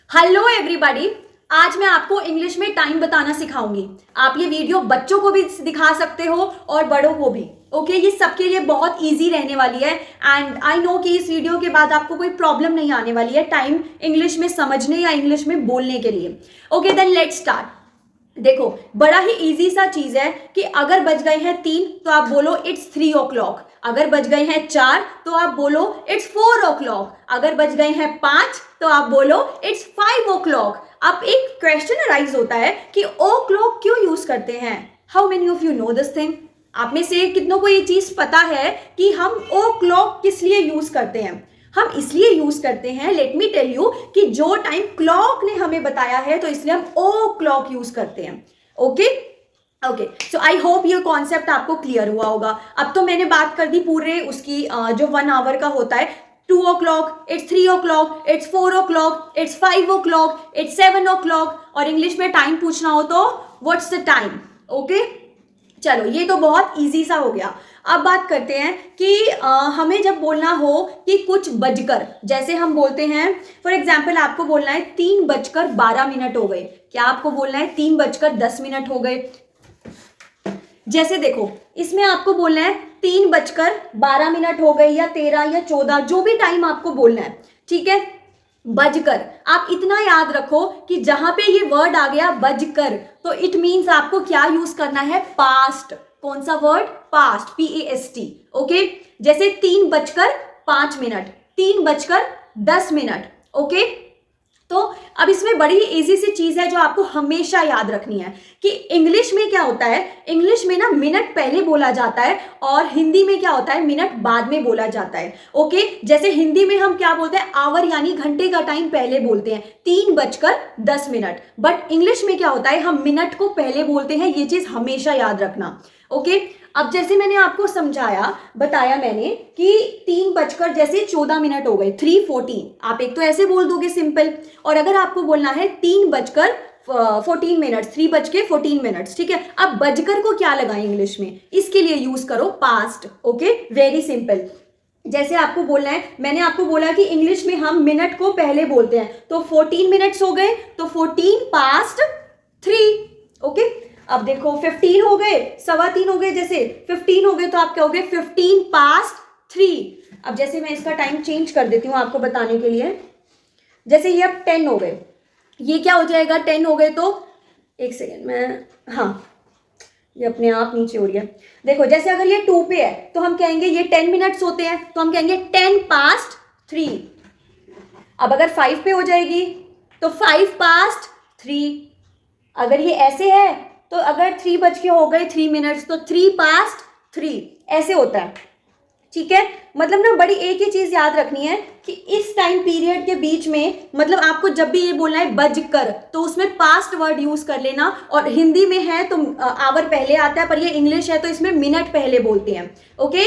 Hello everybody. आज मैं आपको इंग्लिश में टाइम बताना सिखाऊंगी। आप ये वीडियो बच्चों को भी दिखा सकते हो और बड़ों को भी। ओके, ये सबके लिए बहुत इजी रहने वाली है एंड आई नो कि इस वीडियो के बाद आपको कोई प्रॉब्लम नहीं आने वाली है टाइम इंग्लिश में समझने या इंग्लिश में बोलने के लिए। Okay then let's start. देखो, बड़ा ही इजी सा चीज है कि अगर बज गए हैं 3 तो आप बोलो इट्स 3 o'clock। अगर बज गए हैं 4 तो आप बोलो इट्स 4 o'clock। अगर बज गए हैं 5 तो आप बोलो इट्स 5 o'clock। अब एक क्वेश्चन अराइज होता है कि ओ क्लॉक क्यों यूज करते हैं। How many of you know this thing? आप में से कितनों को ये चीज पता है कि हम ओ क्लॉक किस लिए यूज करते हैं? हम इसलिए यूज करते हैं, लेट मी टेल यू, कि जो टाइम क्लॉक ने हमें बताया है तो इसलिए हम ओ क्लॉक यूज करते हैं। Okay okay, so I hope ये कॉन्सेप्ट आपको क्लियर हुआ होगा। अब तो मैंने बात कर दी पूरे उसकी जो 1 आवर का होता है। 2 o'clock, it's 3 o'clock, it's 4 o'clock, it's 5 o'clock, it's 7 o'clock और इंग्लिश में टाइम पूछना हो तो व्हाट्स द टाइम। ओके, चलो ये तो बहुत इजी सा हो गया। अब बात करते हैं कि हमें जब बोलना हो कि कुछ बजकर, जैसे हम बोलते हैं फॉर एग्जाम्पल आपको बोलना है 3:12 हो गए। क्या आपको बोलना है 3:10 हो गए? जैसे देखो, इसमें आपको बोलना है 3:12 हो गए या 13 या 14, जो भी टाइम आपको बोलना है, ठीक है। बजकर, आप इतना याद रखो कि जहां पे ये वर्ड आ गया बजकर तो इट मीन्स आपको क्या यूज करना है? पास्ट। कौन सा वर्ड? Past, PAST। ओके, जैसे 3:05, 3:10। ओके, तो अब इसमें बड़ी इजी सी चीज है जो आपको हमेशा याद रखनी है कि इंग्लिश में क्या होता है। इंग्लिश में ना मिनट पहले बोला जाता है और हिंदी में क्या होता है, मिनट बाद में बोला जाता है। ओके, जैसे हिंदी में हम क्या बोलते हैं, आवर यानी घंटे का टाइम पहले बोलते हैं 3:10, बट इंग्लिश में क्या होता है, हम मिनट को पहले बोलते हैं। ये चीज हमेशा याद रखना। ओके, अब जैसे मैंने आपको समझाया, बताया मैंने कि 3:14 हो गए, 3:14। आप एक तो ऐसे बोल दोगे सिंपल, और अगर आपको बोलना है 3:14, 3:14, ठीक है। अब बजकर को क्या लगाएं इंग्लिश में? इसके लिए यूज करो पास्ट। Okay, very simple. जैसे आपको बोलना है, मैंने आपको बोला कि इंग्लिश में हम मिनट को पहले बोलते हैं, तो 14 मिनट्स हो गए तो 14:3। ओके, अब देखो 15 हो गए, 3:15 हो गए, जैसे 15 हो गए तो आप क्या हो गए, 15:3। अब जैसे मैं इसका टाइम चेंज कर देती हूँ आपको बताने के लिए। जैसे ये अब 10 हो गए, ये क्या हो जाएगा, 10 हो गए तो एक सेकेंड में, हाँ ये अपने आप नीचे हो रही है। देखो, जैसे अगर ये 2 पे है तो हम कहेंगे ये 10 मिनट्स होते हैं तो हम कहेंगे 10:3। अब अगर 5 पे हो जाएगी तो 5:3। अगर ये ऐसे है तो अगर 3 बज के हो गए 3 मिनट्स तो 3:3 ऐसे होता है, ठीक है। मतलब ना बड़ी एक ही चीज याद रखनी है कि इस टाइम पीरियड के बीच में, मतलब आपको जब भी ये बोलना है बजकर तो उसमें पास्ट वर्ड यूज कर लेना। और हिंदी में है तो आवर पहले आता है, पर ये इंग्लिश है तो इसमें मिनट पहले बोलते हैं। ओके,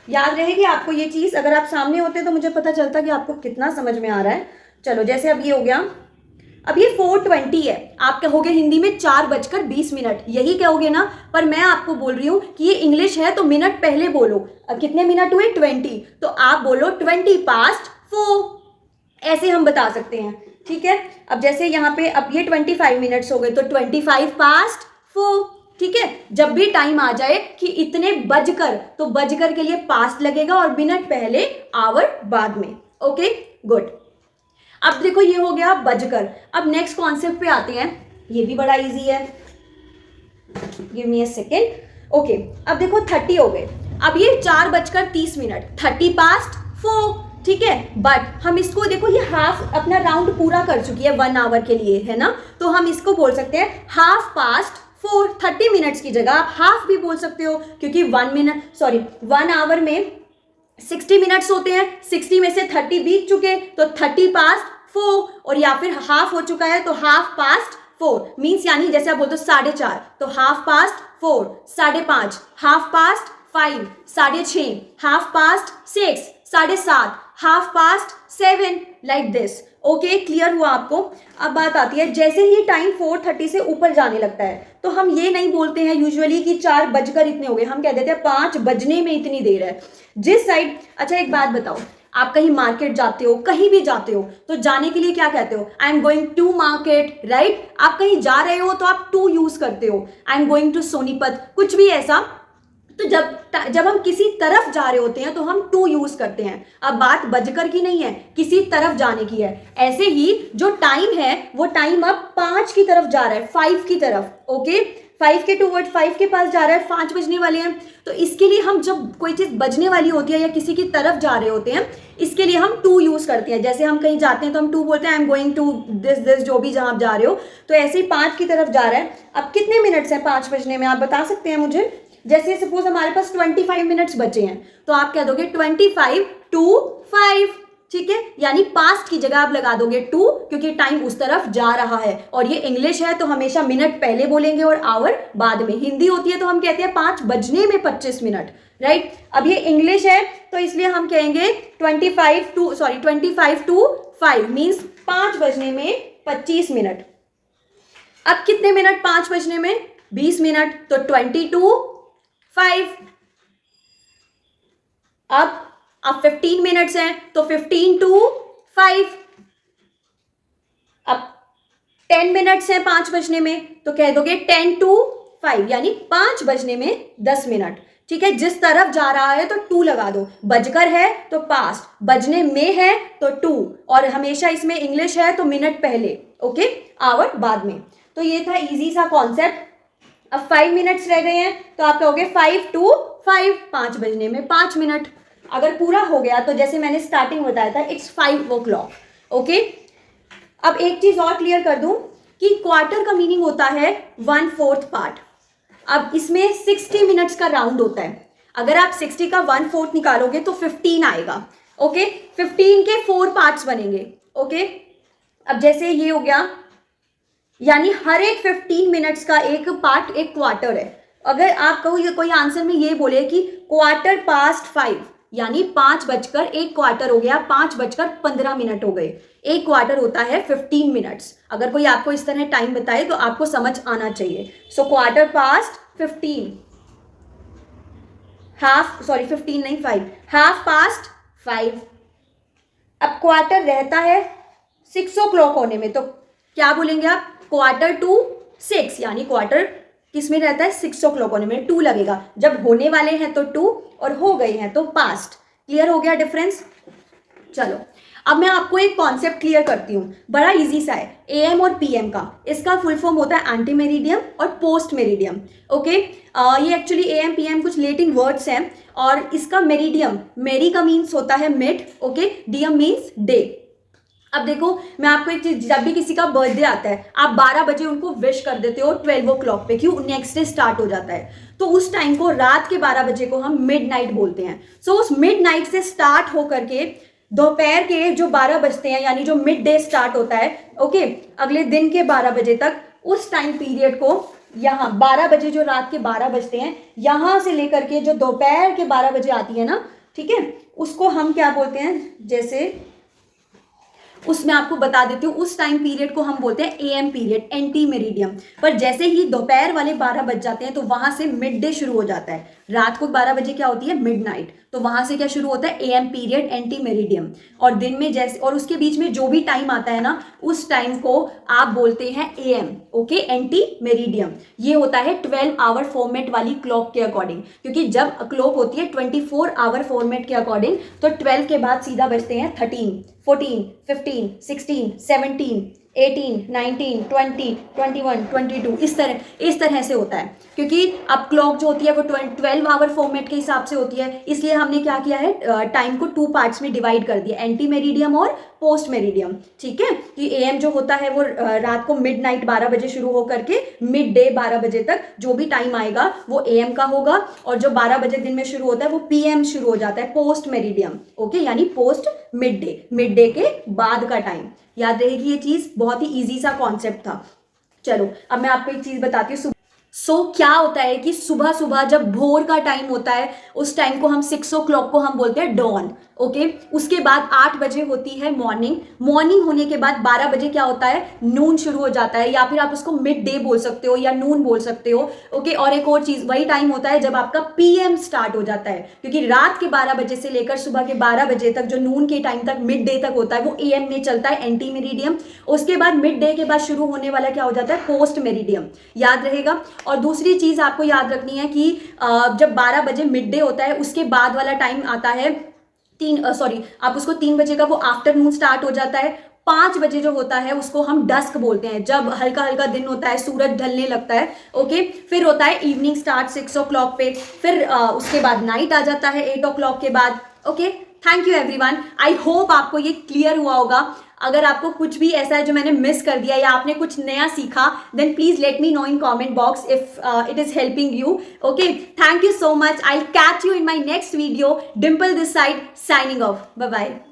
याद रहेगी आपको ये चीज। अगर आप सामने होते तो मुझे पता चलता कि आपको कितना समझ में आ रहा है। चलो, जैसे अब ये हो गया, अब ये 4:20 है, आप कहोगे हिंदी में 4:20, यही कहोगे ना, पर मैं आपको बोल रही हूं कि ये इंग्लिश है तो मिनट पहले बोलो। अब कितने मिनट हुए, 20, तो आप बोलो 20:4। ऐसे हम बता सकते हैं, ठीक है। अब जैसे यहाँ पे अब ये 25 मिनट्स हो गए तो 25:4, ठीक है। जब भी टाइम आ जाए कि इतने बजकर, तो बजकर के लिए पास्ट लगेगा और मिनट पहले, आवर बाद में। Okay, good. अब देखो ये हो गया बजकर। अब नेक्स्ट कॉन्सेप्ट पे आते हैं, ये भी बड़ा इजी है। Give me a second. Okay, अब देखो 30 हो गए, अब ये 4:30, 30:4, ठीक है। बट हम इसको देखो, ये हाफ अपना राउंड पूरा कर चुकी है 1 आवर के लिए, है ना, तो हम इसको बोल सकते हैं 4:30। 30 मिनट्स की जगह आप हाफ भी बोल सकते हो, क्योंकि 1 आवर में 60 मिनट्स होते हैं। 60 में से 30 बीत चुके तो 30:4, और या फिर हाफ हो चुका है तो 4:30 मीन्स, यानी जैसे आप बोलते हो 4:30 तो 4:30, 5:30, 5:30, 6:30, 6:30, 7:30, 7:30, लाइक दिस। ओके, क्लियर हुआ आपको? अब बात आती है, जैसे ही टाइम 4:30 से ऊपर जाने लगता है तो हम ये नहीं बोलते हैं यूजुअली कि 4 बजकर इतने हो गए, हम कह देते हैं 5 बजने में इतनी देर है। जिस साइड, अच्छा एक बात बताओ, आप कहीं मार्केट जाते हो, कहीं भी जाते हो, तो जाने के लिए क्या कहते हो? I am going to market, right? आप कहीं जा रहे हो तो आप टू यूज करते हो, I am going to Sonipat, कुछ भी ऐसा। तो जब हम किसी तरफ जा रहे होते हैं तो हम टू यूज करते हैं। अब बात बजकर की नहीं है, किसी तरफ जाने की है। ऐसे ही जो टाइम है वो टाइम अब 5 की तरफ जा रहा है, 5 की तरफ, ओके? 5 के टूवर्ड 5 के पास जा रहा है, 5 बजने वाले हैं। तो इसके लिए हम जब कोई चीज बजने वाली होती है या किसी की तरफ जा रहे होते हैं, इसके लिए हम टू यूज करते हैं। जैसे हम कहीं जाते हैं तो हम टू बोलते हैं, I am going to this this, जो भी जहां आप जा रहे हो। तो ऐसे ही 5 की तरफ जा रहा है। अब कितने मिनट्स हैं 5 बजने में, आप बता सकते हैं मुझे? जैसे सपोज हमारे पास 25 मिनट्स बचे हैं, तो आप कह दोगे 25 to 5, ठीक है? यानी पास्ट की जगह आप लगा दोगे टू, क्योंकि टाइम उस तरफ जा रहा है। और ये इंग्लिश है तो हमेशा मिनट पहले बोलेंगे और आवर बाद में। हिंदी होती है तो हम कहते हैं 5 बजने में 25 मिनट, राइट? अब ये इंग्लिश है तो इसलिए हम कहेंगे 25 to 5 मीन्स 5 बजने में 25 मिनट। अब कितने मिनट 5 बजने में? 20 मिनट, तो 20 to 5। अब 15 मिनट्स हैं तो 15 to 5। अब 10 मिनट्स हैं 5 बजने में, तो कह दोगे 10 to 5, यानी 5 बजने में 10 मिनट, ठीक है? जिस तरफ जा रहा है तो टू लगा दो, बजकर है तो पास्ट, बजने में है तो टू, और हमेशा इसमें इंग्लिश है तो मिनट पहले, ओके? आवर बाद में। तो ये था इजी सा कॉन्सेप्ट। अब 5 मिनट्स रह गए हैं तो आप कहोगे 5 to 5, 5 बजने में 5 मिनट। अगर पूरा हो गया तो जैसे मैंने स्टार्टिंग बताया था, इट्स 5 o'clock, ओके? अब एक चीज और क्लियर कर दूं कि क्वार्टर का मीनिंग होता है 1/4 पार्ट। अब इसमें 60 मिनट्स का राउंड होता है। अगर आप 60 का 1/4 निकालोगे तो 15 आएगा, ओके? 15 के 4 पार्ट्स बनेंगे, ओके? अब जैसे ये हो गया, यानी हर एक 15 मिनट्स का एक पार्ट एक क्वार्टर है। अगर आप कहो ये कोई आंसर में ये बोले कि 5:15, यानी 5 बजकर एक क्वार्टर हो गया, 5 बजकर 15 मिनट हो गए। एक क्वार्टर होता है 15 मिनट्स। अगर कोई आपको इस तरह टाइम बताए तो आपको समझ आना चाहिए। सो 15:15, 15 नहीं 5, 5:30। अब क्वार्टर रहता है 6 o'clock होने में, तो क्या बोलेंगे आप? 5:45, यानी क्वार्टर किस में रहता है? 6 o'clock होने में, 2 लगेगा। जब होने वाले हैं तो 2 और हो गए हैं तो पास्ट। क्लियर हो गया डिफरेंस? चलो अब मैं आपको एक कॉन्सेप्ट क्लियर करती हूँ, बड़ा इजी सा है, एएम और पीएम का। इसका फुल फॉर्म होता है एंटी मेरिडियम और पोस्ट मेरिडियम, ओके? ये एक्चुअली एएम पीएम कुछ लेटिन वर्ड्स हैं, और इसका मेरिडियम, मेरी का मीन्स होता है मिड, ओके? डियम मीन्स डे। अब देखो मैं आपको एक चीज, जब भी किसी का बर्थडे आता है आप 12 बजे उनको विश कर देते हो 12 o'clock पे, क्यों? नेक्स्ट डे स्टार्ट हो जाता है, तो उस टाइम को, रात के 12 बजे को हम मिड नाइट बोलते हैं। सो उस मिड नाइट से स्टार्ट होकर के दोपहर के जो 12 बजते हैं, यानी जो मिड डे स्टार्ट होता है, ओके, अगले दिन के 12 बजे तक, उस टाइम पीरियड को यहाँ 12 बजे, जो रात के 12 बजते हैं, यहाँ से लेकर के जो दोपहर के 12 बजे आती है ना, ठीक है, उसको हम क्या बोलते हैं? जैसे उसमें आपको बता देती हूँ, उस टाइम पीरियड को हम बोलते हैं एएम पीरियड, एंटी मेरिडियम। पर जैसे ही दोपहर वाले 12 बज जाते हैं तो वहां से मिड डे शुरू हो जाता है। रात को 12 बजे क्या होती है? Mid night. तो वहां से क्या शुरू होता है? Am period, anti meridiem. और दिन में जैसे, और उसके बीच में जो भी टाइम आता है ना, उस टाइम को आप बोलते हैं एएम, ओके? Anti meridiem. ये होता है 12 आवर फॉर्मेट वाली क्लॉक के अकॉर्डिंग, क्योंकि जब क्लॉक होती है 24 आवर फॉर्मेट के अकॉर्डिंग, तो 12 के बाद सीधा बजते हैं 13, 14, 15, 16, 17, 18, 19, 20, 21, 22, इस तरह से होता है। क्योंकि अब क्लॉक जो होती है वो 12 आवर फॉर्मेट के हिसाब से होती है, इसलिए हमने क्या किया है? टाइम को 2 पार्ट्स में डिवाइड कर दिया, एंटी मेरिडियम और पोस्ट मेरिडियम, ठीक है? कि एएम जो होता है वो रात को मिड नाइट 12 बजे शुरू होकर के मिड डे 12 बजे तक जो भी टाइम आएगा वो एएम का होगा, और जो 12 बजे दिन में शुरू होता है वो पीएम शुरू हो जाता है, पोस्ट मेरिडियम, ओके? यानी पोस्ट मिड डे के बाद का टाइम। याद रहेगी ये चीज, बहुत ही इजी सा कॉन्सेप्ट था। चलो अब मैं आपको एक चीज बताती हूँ। क्या होता है कि सुबह सुबह जब भोर का टाइम होता है उस टाइम को हम 6 o'clock को हम बोलते हैं डॉन। ओके, उसके बाद 8 बजे होती है मॉर्निंग। मॉर्निंग होने के बाद 12 बजे क्या होता है, नून शुरू हो जाता है, या फिर आप उसको मिड डे बोल सकते हो या नून बोल सकते हो। ओके, और एक और चीज, वही टाइम होता है जब आपका पीएम स्टार्ट हो जाता है, क्योंकि रात के 12 बजे से लेकर सुबह के 12 बजे तक जो नून के टाइम तक मिड डे तक होता है वो एएम में चलता है, एंटी मेरिडियम। उसके बाद मिड डे के बाद शुरू होने वाला क्या हो जाता है, पोस्ट मेरिडियम, याद रहेगा। और दूसरी चीज आपको याद रखनी है कि जब 12 बजे मिड डे होता है उसके बाद वाला टाइम आता है आप उसको 3 बजे का वो आफ्टरनून स्टार्ट हो जाता है। 5 बजे जो होता है उसको हम डस्क बोलते हैं, जब हल्का हल्का दिन होता है, सूरज ढलने लगता है। ओके, फिर होता है इवनिंग स्टार्ट 6 o'clock पे, फिर उसके बाद नाइट आ जाता है 8 o'clock के बाद। Okay, thank you everyone, I hope आपको ये क्लियर हुआ होगा। अगर आपको कुछ भी ऐसा है जो मैंने मिस कर दिया या आपने कुछ नया सीखा, then please let me know in comment box if it is helping you. Okay, thank you so much, I catch you in my next video. Dimple this side, signing off, bye bye.